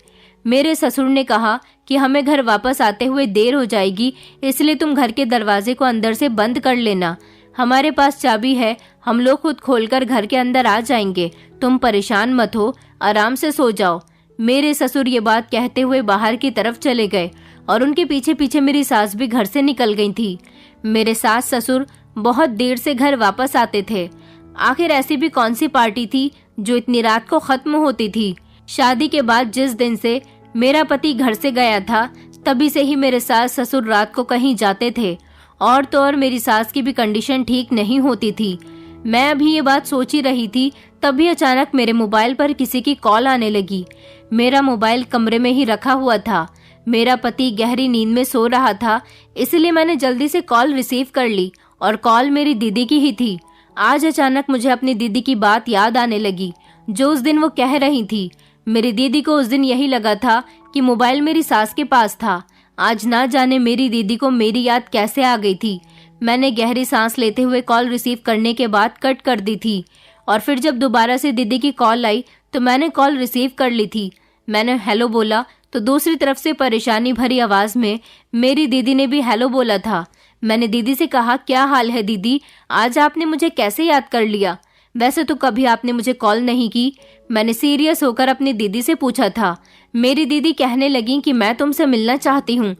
मेरे ससुर ने कहा कि हमें घर वापस आते हुए देर हो जाएगी, इसलिए तुम घर के दरवाजे को अंदर से बंद कर लेना। हमारे पास चाबी है, हम लोग खुद खोलकर घर के अंदर आ जाएंगे। तुम परेशान मत हो, आराम से सो जाओ। मेरे ससुर ये बात कहते हुए बाहर की तरफ चले गए और उनके पीछे पीछे मेरी सास भी घर से निकल गई थी। मेरे सास ससुर बहुत देर से घर वापस आते थे। आखिर ऐसी भी कौन सी पार्टी थी जो इतनी रात को खत्म होती थी? शादी के बाद जिस दिन से मेरा पति घर से गया था, तभी से ही मेरे सास ससुर रात को कहीं जाते थे। और तो और मेरी सास की भी कंडीशन ठीक नहीं होती थी। मैं अभी ये बात सोच ही रही थी, तभी अचानक मेरे मोबाइल पर किसी की कॉल आने लगी। मेरा मोबाइल कमरे में ही रखा हुआ था। मेरा पति गहरी नींद में सो रहा था, इसलिए मैंने जल्दी से कॉल रिसीव कर ली और कॉल मेरी दीदी की ही थी। आज अचानक मुझे अपनी दीदी की बात याद आने लगी जो उस दिन वो कह रही थी। मेरी दीदी को उस दिन यही लगा था कि मोबाइल मेरी सास के पास था। आज ना जाने मेरी दीदी को मेरी याद कैसे आ गई थी। मैंने गहरी सांस लेते हुए कॉल रिसीव करने के बाद कट कर दी थी और फिर जब दोबारा से दीदी की कॉल आई तो मैंने कॉल रिसीव कर ली थी। मैंने हेलो बोला तो दूसरी तरफ से परेशानी भरी आवाज में मेरी दीदी ने भी हेलो बोला था। मैंने दीदी से कहा, क्या हाल है दीदी, आज आपने मुझे कैसे याद कर लिया? वैसे तो कभी आपने मुझे कॉल नहीं की। मैंने सीरियस होकर अपनी दीदी से पूछा था। मेरी दीदी कहने लगी कि मैं तुमसे मिलना चाहती हूँ।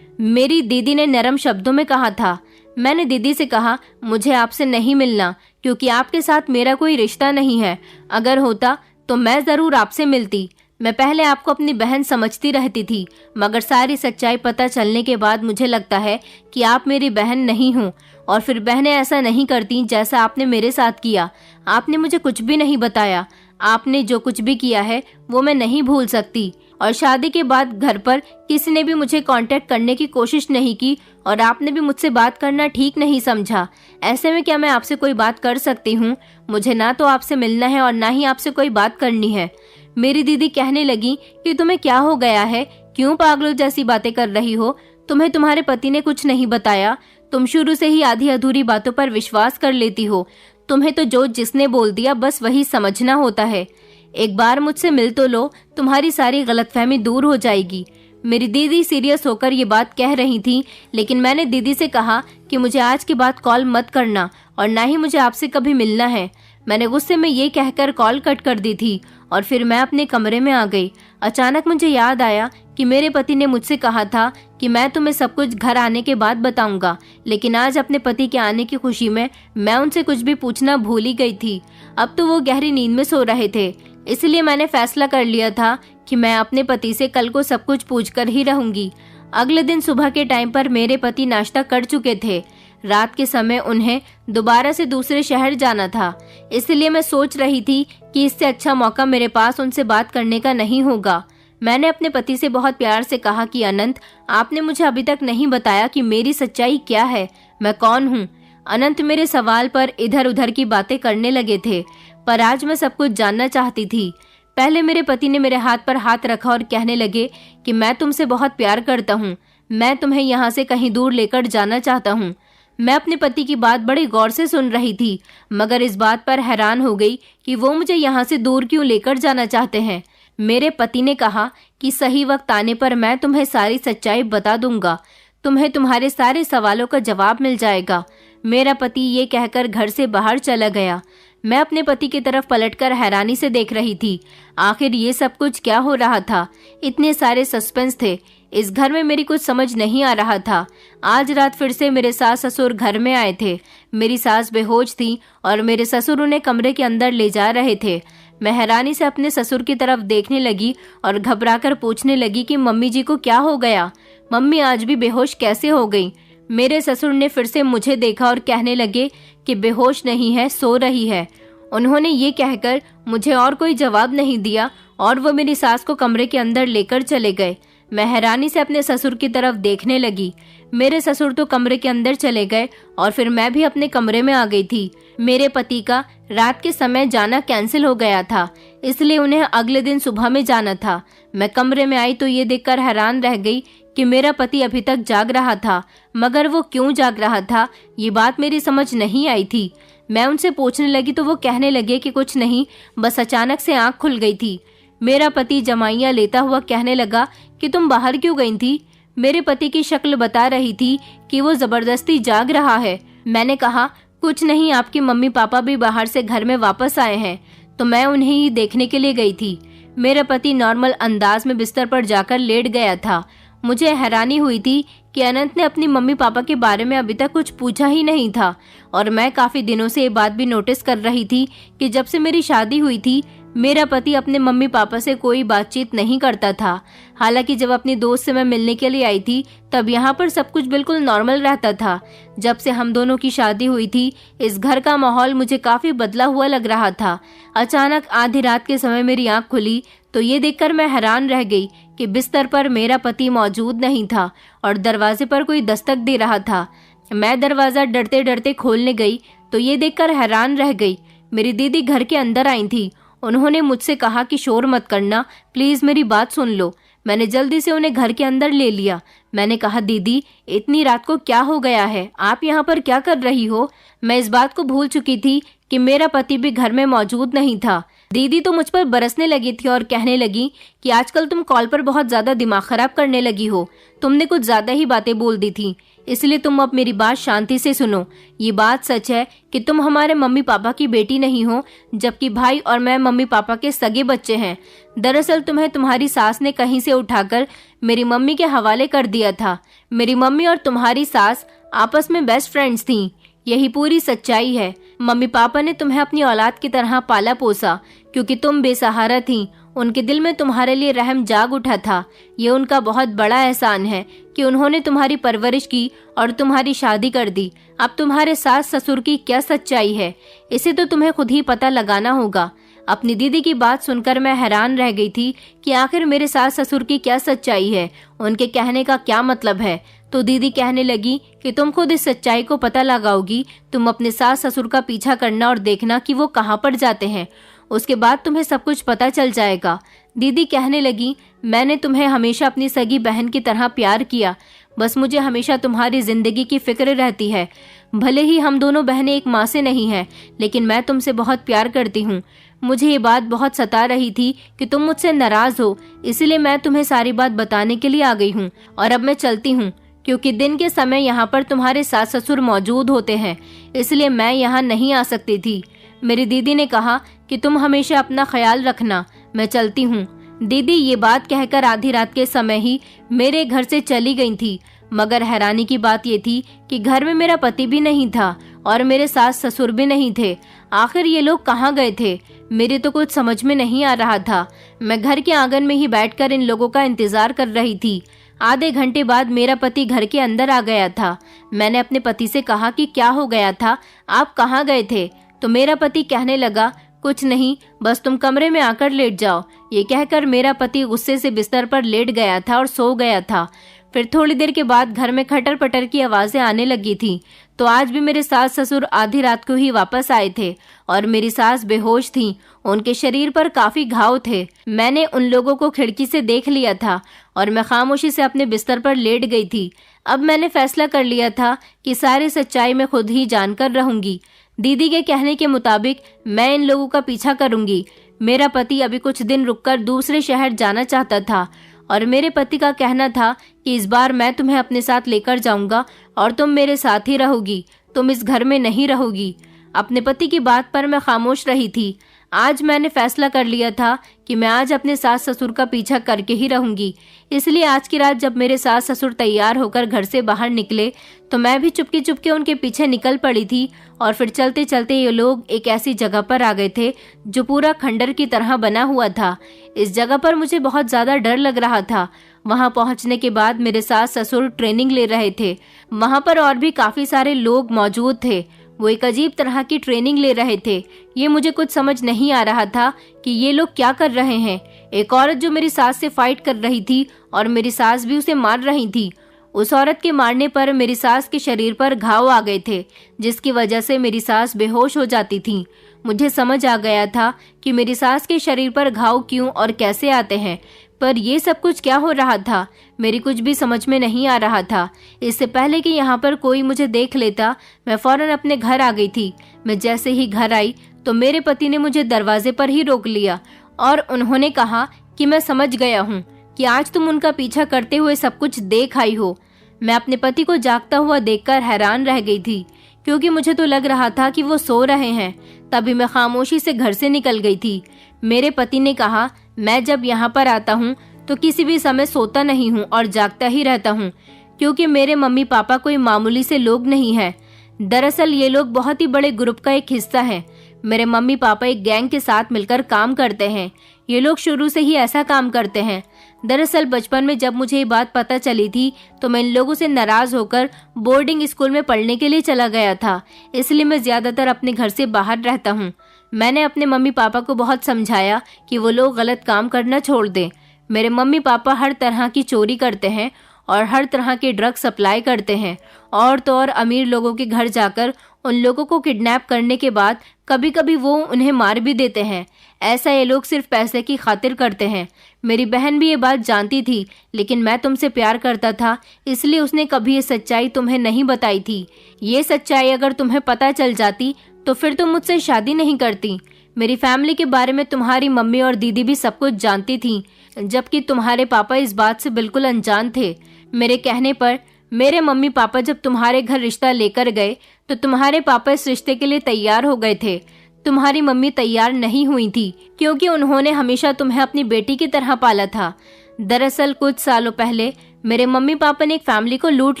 मेरी दीदी ने नरम शब्दों में कहा था। मैंने दीदी से कहा, मुझे आपसे नहीं मिलना क्योंकि आपके साथ मेरा कोई रिश्ता नहीं है। अगर होता तो मैं जरूर आपसे मिलती। मैं पहले आपको अपनी बहन समझती रहती थी, मगर सारी सच्चाई पता चलने के बाद मुझे लगता है कि आप मेरी बहन नहीं हो। और फिर बहनें ऐसा नहीं करती जैसा आपने मेरे साथ किया। आपने मुझे कुछ भी नहीं बताया। आपने जो कुछ भी किया है वो मैं नहीं भूल सकती। और शादी के बाद घर पर किसी ने भी मुझे कांटेक्ट करने की कोशिश नहीं की और आपने भी मुझसे बात करना ठीक नहीं समझा। ऐसे में क्या मैं आपसे कोई बात कर सकती हूँ? मुझे ना तो आपसे मिलना है और ना ही आपसे कोई बात करनी है। मेरी दीदी कहने लगी कि तुम्हें क्या हो गया है, क्यों पागलों जैसी बातें कर रही हो? तुम्हें तुम्हारे पति ने कुछ नहीं बताया? तुम शुरू से ही आधी अधूरी बातों पर विश्वास कर लेती हो। तुम्हें तो जो जिसने बोल दिया बस वही समझना होता है। एक बार मुझसे मिल तो लो, तुम्हारी सारी गलतफहमी दूर हो जाएगी। मेरी दीदी सीरियस होकर ये बात कह रही थी, लेकिन मैंने दीदी से कहा कि मुझे आज के बाद कॉल मत करना और ना ही मुझे आपसे कभी मिलना है। मैंने गुस्से में ये कहकर कॉल कट कर दी थी और फिर मैं अपने कमरे में आ गई। अचानक मुझे याद आया कि मेरे पति ने मुझसे कहा था कि मैं तुम्हें सब कुछ घर आने के बाद बताऊंगा, लेकिन आज अपने पति के आने की खुशी में मैं उनसे कुछ भी पूछना भूल ही गई थी। अब तो वो गहरी नींद में सो रहे थे, इसलिए मैंने फैसला कर लिया था कि मैं अपने पति से कल को सब कुछ पूछकर ही रहूंगी। अगले दिन सुबह के टाइम पर मेरे पति नाश्ता कर चुके थे। रात के समय उन्हें दोबारा से दूसरे शहर जाना था, इसलिए मैं सोच रही थी कि इससे अच्छा मौका मेरे पास उनसे बात करने का नहीं होगा। मैंने अपने पति से बहुत प्यार से कहा कि अनंत, आपने मुझे अभी तक नहीं बताया कि मेरी सच्चाई क्या है, मैं कौन हूँ। अनंत मेरे सवाल पर इधर उधर की बातें करने लगे थे, पर आज मैं सब कुछ जानना चाहती थी। पहले मेरे पति ने मेरे हाथ पर हाथ रखा और कहने लगे कि मैं तुमसे बहुत प्यार करता हूँ, मैं तुम्हें यहाँ से कहीं दूर लेकर जाना चाहता हूँ। मैं अपने पति की बात बड़े गौर से सुन रही थी, मगर इस बात पर हैरान हो गई कि वो मुझे यहाँ से दूर क्यों लेकर जाना चाहते हैं। मेरे पति ने कहा कि सही वक्त आने पर मैं तुम्हें सारी सच्चाई बता दूंगा, तुम्हें तुम्हारे सारे सवालों का जवाब मिल जाएगा। मेरा पति ये कहकर घर से बाहर चला गया। मैं अपने पति की तरफ पलटकर हैरानी से देख रही थी। आखिर ये सब कुछ क्या हो रहा था? इतने सारे सस्पेंस थे, इस घर में मेरी कुछ समझ नहीं आ रहा था। आज रात फिर से मेरे सास ससुर घर में आए थे। मेरी सास बेहोश थी और मेरे ससुर उन्हें कमरे के अंदर ले जा रहे थे। मैं हैरानी से अपने ससुर की तरफ देखने लगी और घबराकर पूछने लगी कि मम्मी जी को क्या हो गया? मम्मी आज भी बेहोश कैसे हो गई? मेरे ससुर ने फिर से मुझे देखा और कहने लगे कि बेहोश नहीं है, सो रही है। उन्होंने ये कहकर मुझे और कोई जवाब नहीं दिया और वो मेरी सास को कमरे के अंदर लेकर चले गए। मैं हैरानी से अपने ससुर की तरफ देखने लगी। मेरे ससुर तो कमरे के अंदर चले गए और फिर मैं भी अपने कमरे में आ गई थी। मेरे पति का रात के समय जाना कैंसिल हो गया था, इसलिए उन्हें अगले दिन सुबह में जाना था। मैं कमरे में आई तो ये देखकर हैरान रह गई कि मेरा पति अभी तक जाग रहा था, मगर वो क्यों जाग रहा था ये बात मेरी समझ नहीं आई थी। मैं उनसे पूछने लगी तो वो कहने लगे कि कुछ नहीं, बस अचानक से आंख खुल गई थी। मेरा पति जमाइयाँ लेता हुआ कहने लगा कि तुम बाहर क्यों गई थी? मेरे पति की शक्ल बता रही थी कि वो जबरदस्ती जाग रहा है। मैंने कहा कुछ नहीं, आपके मम्मी पापा भी बाहर से घर में वापस आए हैं, तो मैं उन्हें ही देखने के लिए गई थी। मेरा पति नॉर्मल अंदाज में बिस्तर पर जाकर लेट गया था। मुझे हैरानी हुई थी कि अनंत ने अपनी मम्मी पापा के बारे में अभी तक कुछ पूछा ही नहीं था और मैं काफी दिनों से ये बात भी नोटिस कर रही थी कि जब से मेरी शादी हुई थी मेरा पति अपने मम्मी पापा से कोई बातचीत नहीं करता था। हालांकि जब अपनी दोस्त से मैं मिलने के लिए आई थी तब यहाँ पर सब कुछ बिल्कुल नॉर्मल रहता था। जब से हम दोनों की शादी हुई थी इस घर का माहौल मुझे काफी बदला हुआ लग रहा था। अचानक आधी रात के समय मेरी आंख खुली तो ये देखकर मैं हैरान रह गई कि बिस्तर पर मेरा पति मौजूद नहीं था और दरवाजे पर कोई दस्तक दे रहा था। मैं दरवाजा डरते डरते खोलने गई तो ये देखकर हैरान रह गई। मेरी दीदी घर के अंदर आई थी। उन्होंने मुझसे कहा कि शोर मत करना, प्लीज मेरी बात सुन लो। मैंने जल्दी से उन्हें घर के अंदर ले लिया। मैंने कहा दीदी इतनी रात को क्या हो गया है, आप यहाँ पर क्या कर रही हो? मैं इस बात को भूल चुकी थी कि मेरा पति भी घर में मौजूद नहीं था। दीदी तो मुझ पर बरसने लगी थी और कहने लगी कि आजकल तुम कॉल पर बहुत ज्यादा दिमाग खराब करने लगी हो, तुमने कुछ ज्यादा ही बातें बोल दी थी, इसलिए तुम अब मेरी बात शांति से सुनो। ये बात सच है कि तुम हमारे मम्मी पापा की बेटी नहीं हो, जबकि भाई और मैं मम्मी पापा के सगे बच्चे हैं। दरअसल तुम्हें तुम्हारी सास ने कहीं से उठाकर मेरी मम्मी के हवाले कर दिया था। मेरी मम्मी और तुम्हारी सास आपस में बेस्ट फ्रेंड्स थीं। यही पूरी सच्चाई है। मम्मी पापा ने तुम्हें अपनी औलाद की तरह पाला पोसा क्योंकि तुम बेसहारा थीं। उनके दिल में तुम्हारे लिए रहम जाग उठा था। ये उनका बहुत बड़ा एहसान है कि उन्होंने तुम्हारी परवरिश की और तुम्हारी शादी कर दी। अब तुम्हारे सास ससुर की क्या सच्चाई है इसे तो तुम्हें खुद ही पता लगाना होगा। अपनी दीदी की बात सुनकर मैं हैरान रह गई थी कि आखिर मेरे सास ससुर की क्या सच्चाई है, उनके कहने का क्या मतलब है। तो दीदी कहने लगी कि तुम खुद इस सच्चाई को पता लगाओगी, तुम अपने सास ससुर का पीछा करना और देखना कि वो कहाँ पर जाते हैं, उसके बाद तुम्हें सब कुछ पता चल जाएगा। दीदी कहने लगी, मैंने तुम्हें हमेशा अपनी सगी बहन की तरह प्यार किया, बस मुझे हमेशा तुम्हारी जिंदगी की फिक्र रहती है। भले ही हम दोनों बहनें एक माँ से नहीं हैं, लेकिन मैं तुमसे बहुत प्यार करती हूँ। मुझे ये बात बहुत सता रही थी कि तुम मुझसे नाराज हो, इसलिए मैं तुम्हें सारी बात बताने के लिए आ गई हूँ। और अब मैं चलती हूँ, क्योंकि दिन के समय यहाँ पर तुम्हारे सास ससुर मौजूद होते हैं, इसलिए मैं यहाँ नहीं आ सकती थी। मेरी दीदी ने कहा कि तुम हमेशा अपना ख्याल रखना, मैं चलती हूँ। दीदी ये बात कहकर आधी रात के समय ही मेरे घर से चली गई थी। मगर हैरानी की बात ये थी कि घर में मेरा पति भी नहीं था और मेरे सास ससुर भी नहीं थे। आखिर ये लोग कहाँ गए थे, मेरे तो कुछ समझ में नहीं आ रहा था। मैं घर के आंगन में ही बैठकर इन लोगों का इंतजार कर रही थी। आधे घंटे बाद मेरा पति घर के अंदर आ गया था। मैंने अपने पति से कहा कि क्या हो गया था, आप कहाँ गए थे? तो मेरा पति कहने लगा, कुछ नहीं, बस तुम कमरे में आकर लेट जाओ। ये कहकर मेरा पति गुस्से से बिस्तर पर लेट गया था और सो गया था। फिर थोड़ी देर के बाद घर में खटर पटर की आवाजें आने लगी थी। तो आज भी मेरे सास ससुर आधी रात को ही वापस आए थे और मेरी सास बेहोश थी, उनके शरीर पर काफी घाव थे। मैंने उन लोगों को खिड़की से देख लिया था और मैं खामोशी से अपने बिस्तर पर लेट गई थी। अब मैंने फैसला कर लिया था कि सारी सच्चाई मैं खुद ही जानकर रहूंगी। दीदी के कहने के मुताबिक मैं इन लोगों का पीछा करूंगी। मेरा पति अभी कुछ दिन रुककर दूसरे शहर जाना चाहता था और मेरे पति का कहना था कि इस बार मैं तुम्हें अपने साथ लेकर जाऊंगा और तुम मेरे साथ ही रहोगी, तुम इस घर में नहीं रहोगी। अपने पति की बात पर मैं खामोश रही थी। आज मैंने फैसला कर लिया था कि मैं आज अपने सास ससुर का पीछा करके ही रहूंगी। इसलिए आज की रात जब मेरे सास ससुर तैयार होकर घर से बाहर निकले तो मैं भी चुपके चुपके उनके पीछे निकल पड़ी थी। और फिर चलते चलते ये लोग एक ऐसी जगह पर आ गए थे जो पूरा खंडर की तरह बना हुआ था। इस जगह पर मुझे बहुत ज्यादा डर लग रहा था। वहां पहुंचने के बाद मेरे सास ससुर ट्रेनिंग ले रहे थे। वहां पर और भी काफी सारे लोग मौजूद थे, वो एक अजीब तरह की ट्रेनिंग ले रहे थे। ये मुझे कुछ समझ नहीं आ रहा था कि ये लोग क्या कर रहे हैं। एक औरत जो मेरी सास से फाइट कर रही थी और मेरी सास भी उसे मार रही थी। उस औरत के मारने पर मेरी सास के शरीर पर घाव आ गए थे, जिसकी वजह से मेरी सास बेहोश हो जाती थी। मुझे समझ आ गया था कि मेरी सास के शरीर पर घाव क्यों और कैसे आते हैं, पर ये सब कुछ क्या हो रहा था, मेरी कुछ भी समझ में नहीं आ रहा था। इससे पहले कि यहाँ पर कोई मुझे देख लेता, मैं फौरन अपने घर आ गई थी। मैं जैसे ही घर आई तो मेरे पति ने मुझे दरवाजे पर ही रोक लिया और उन्होंने कहा कि मैं समझ गया हूँ कि आज तुम उनका पीछा करते हुए सब कुछ देख आई हो। मैं अपने पति को जागता हुआ देखकर हैरान रह गई थी, क्योंकि मुझे तो लग रहा था कि वो सो रहे हैं। तभी मैं खामोशी से घर से निकल गई थी। मेरे पति ने कहा, मैं जब यहाँ पर आता हूँ तो किसी भी समय सोता नहीं हूँ और जागता ही रहता हूँ, क्योंकि मेरे मम्मी पापा कोई मामूली से लोग नहीं हैं। दरअसल ये लोग बहुत ही बड़े ग्रुप का एक हिस्सा हैं। मेरे मम्मी पापा एक गैंग के साथ मिलकर काम करते हैं। ये लोग शुरू से ही ऐसा काम करते हैं। दरअसल बचपन में जब मुझे ये बात पता चली थी तो मैं इन लोगों से नाराज होकर बोर्डिंग स्कूल में पढ़ने के लिए चला गया था, इसलिए मैं ज्यादातर अपने घर से बाहर रहता हूँ। मैंने अपने मम्मी पापा को बहुत समझाया कि वो लोग गलत काम करना छोड़ दें। मेरे मम्मी पापा हर तरह की चोरी करते हैं और हर तरह के ड्रग सप्लाई करते हैं, और तो और अमीर लोगों के घर जाकर उन लोगों को किडनैप करने के बाद कभी कभी वो उन्हें मार भी देते हैं। ऐसा ये लोग सिर्फ पैसे की खातिर करते हैं। मेरी बहन भी ये बात जानती थी, लेकिन मैं तुमसे प्यार करता था, इसलिए उसने कभी ये सच्चाई तुम्हें नहीं बताई थी। ये सच्चाई अगर तुम्हें पता चल जाती तो फिर तुम मुझसे शादी नहीं करती। मेरी फैमिली के बारे में तुम्हारी मम्मी और दीदी भी सब कुछ जानती थी, जबकि तुम्हारे पापा इस बात से बिल्कुल अनजान थे। मेरे कहने पर मेरे मम्मी पापा जब तुम्हारे घर रिश्ता लेकर गए तो तुम्हारे पापा इस रिश्ते के लिए तैयार हो गए थे। तुम्हारी मम्मी तैयार नहीं हुई थी, क्योंकि उन्होंने हमेशा तुम्हें अपनी बेटी की तरह पाला था। दरअसल कुछ सालों पहले मेरे मम्मी पापा ने एक फैमिली को लूट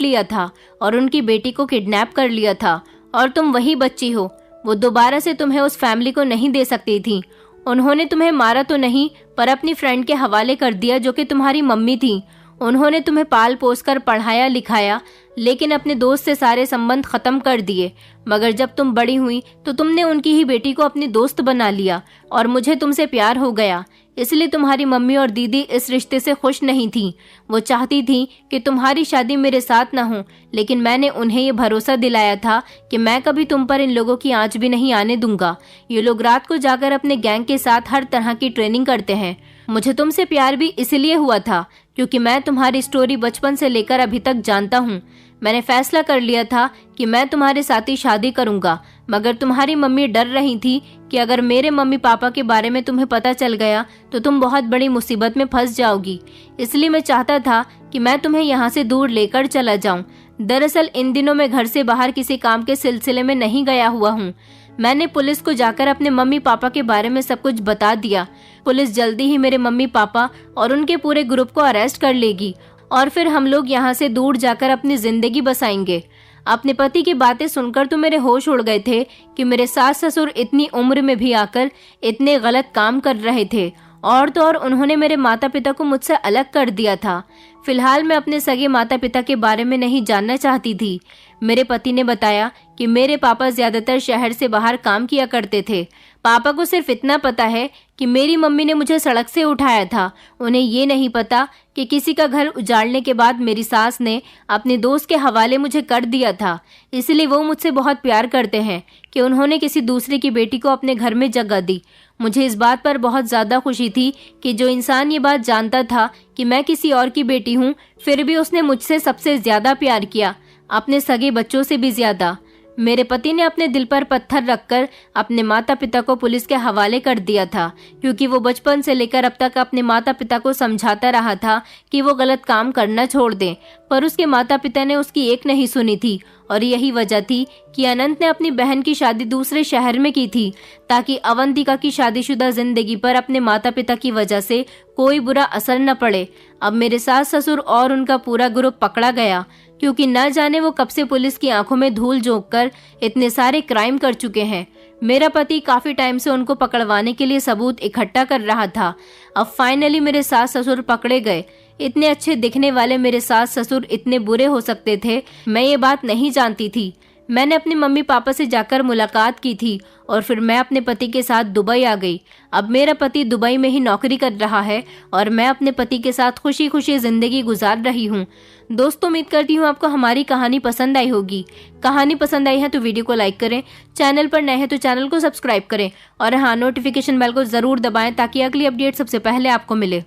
लिया था और उनकी बेटी को किडनैप कर लिया था, और तुम वही बच्ची हो। वो दोबारा से तुम्हें उस फैमिली को नहीं दे सकती थी। उन्होंने तुम्हें मारा तो नहीं, पर अपनी फ्रेंड के हवाले कर दिया जो कि तुम्हारी मम्मी थी। उन्होंने तुम्हें पाल पोस कर पढ़ाया लिखाया, लेकिन अपने दोस्त से सारे संबंध खत्म कर दिए। मगर जब तुम बड़ी हुई तो तुमने उनकी ही बेटी को अपनी दोस्त बना लिया और मुझे तुमसे प्यार हो गया। इसलिए तुम्हारी मम्मी और दीदी इस रिश्ते से खुश नहीं थीं। वो चाहती थीं कि तुम्हारी शादी मेरे साथ न हो, लेकिन मैंने उन्हें ये भरोसा दिलाया था कि मैं कभी तुम पर इन लोगों की आंच भी नहीं आने दूंगा। ये लोग रात को जाकर अपने गैंग के साथ हर तरह की ट्रेनिंग करते हैं। मुझे तुमसे प्यार भी इसलिए हुआ था क्योंकि मैं तुम्हारी स्टोरी बचपन से लेकर अभी तक जानता हूँ। मैंने फैसला कर लिया था कि मैं तुम्हारे साथ ही शादी करूंगा, मगर तुम्हारी मम्मी डर रही थी कि अगर मेरे मम्मी पापा के बारे में तुम्हें पता चल गया तो तुम बहुत बड़ी मुसीबत में फंस जाओगी। इसलिए मैं चाहता था कि मैं तुम्हें यहाँ से दूर लेकर चला जाऊं। दरअसल इन दिनों मैं घर से बाहर किसी काम के सिलसिले में नहीं गया हुआ हूँ। मैंने पुलिस को जाकर अपने मम्मी पापा के बारे में सब कुछ बता दिया। पुलिस जल्दी ही मेरे मम्मी पापा और उनके पूरे ग्रुप को अरेस्ट कर लेगी और फिर हम लोग यहाँ से दूर जाकर अपनी जिंदगी बसाएंगे। अपने पति की बातें सुनकर तो मेरे होश उड़ गए थे कि मेरे सास ससुर इतनी उम्र में भी आकर इतने गलत काम कर रहे थे, और तो और उन्होंने मेरे माता पिता को मुझसे अलग कर दिया था। फिलहाल मैं अपने सगे माता पिता के बारे में नहीं जानना चाहती थी। मेरे पति ने बताया कि मेरे पापा ज्यादातर शहर से बाहर काम किया करते थे। पापा को सिर्फ इतना पता है कि मेरी मम्मी ने मुझे सड़क से उठाया था। उन्हें ये नहीं पता कि किसी का घर उजाड़ने के बाद मेरी सास ने अपने दोस्त के हवाले मुझे कर दिया था। इसलिए वो मुझसे बहुत प्यार करते हैं कि उन्होंने किसी दूसरे की बेटी को अपने घर में जगह दी। मुझे इस बात पर बहुत ज़्यादा खुशी थी कि जो इंसान ये बात जानता था कि मैं किसी और की बेटी हूँ, फिर भी उसने मुझसे सबसे ज़्यादा प्यार किया, अपने सगे बच्चों से भी ज़्यादा। मेरे पति ने अपने दिल पर पत्थर रखकर अपने माता पिता को पुलिस के हवाले कर दिया था, क्योंकि वो बचपन से लेकर अब तक अपने माता पिता को समझाता रहा था कि वो गलत काम करना छोड़ दें, पर उसके माता पिता ने उसकी एक नहीं सुनी थी। और यही वजह थी कि अनंत ने अपनी बहन की शादी दूसरे शहर में की थी, ताकि अवंतिका की शादीशुदा जिंदगी पर अपने माता पिता की वजह से कोई बुरा असर न पड़े। अब मेरे सास ससुर और उनका पूरा ग्रुप पकड़ा गया, क्योंकि न जाने वो कब से पुलिस की आंखों में धूल झोंक कर इतने सारे क्राइम कर चुके हैं। मेरा पति काफी टाइम से उनको पकड़वाने के लिए सबूत इकट्ठा कर रहा था। अब फाइनली मेरे सास ससुर पकड़े गए। इतने अच्छे दिखने वाले मेरे सास ससुर इतने बुरे हो सकते थे, मैं ये बात नहीं जानती थी। मैंने अपने मम्मी पापा से जाकर मुलाकात की थी और फिर मैं अपने पति के साथ दुबई आ गई। अब मेरा पति दुबई में ही नौकरी कर रहा है और मैं अपने पति के साथ खुशी खुशी जिंदगी गुजार रही हूँ। दोस्तों, उम्मीद करती हूँ आपको हमारी कहानी पसंद आई होगी। कहानी पसंद आई है तो वीडियो को लाइक करें, चैनल पर नए हैं तो चैनल को सब्सक्राइब करें और हाँ, नोटिफिकेशन बेल को जरूर दबाएं ताकि अगली अपडेट सबसे पहले आपको मिले।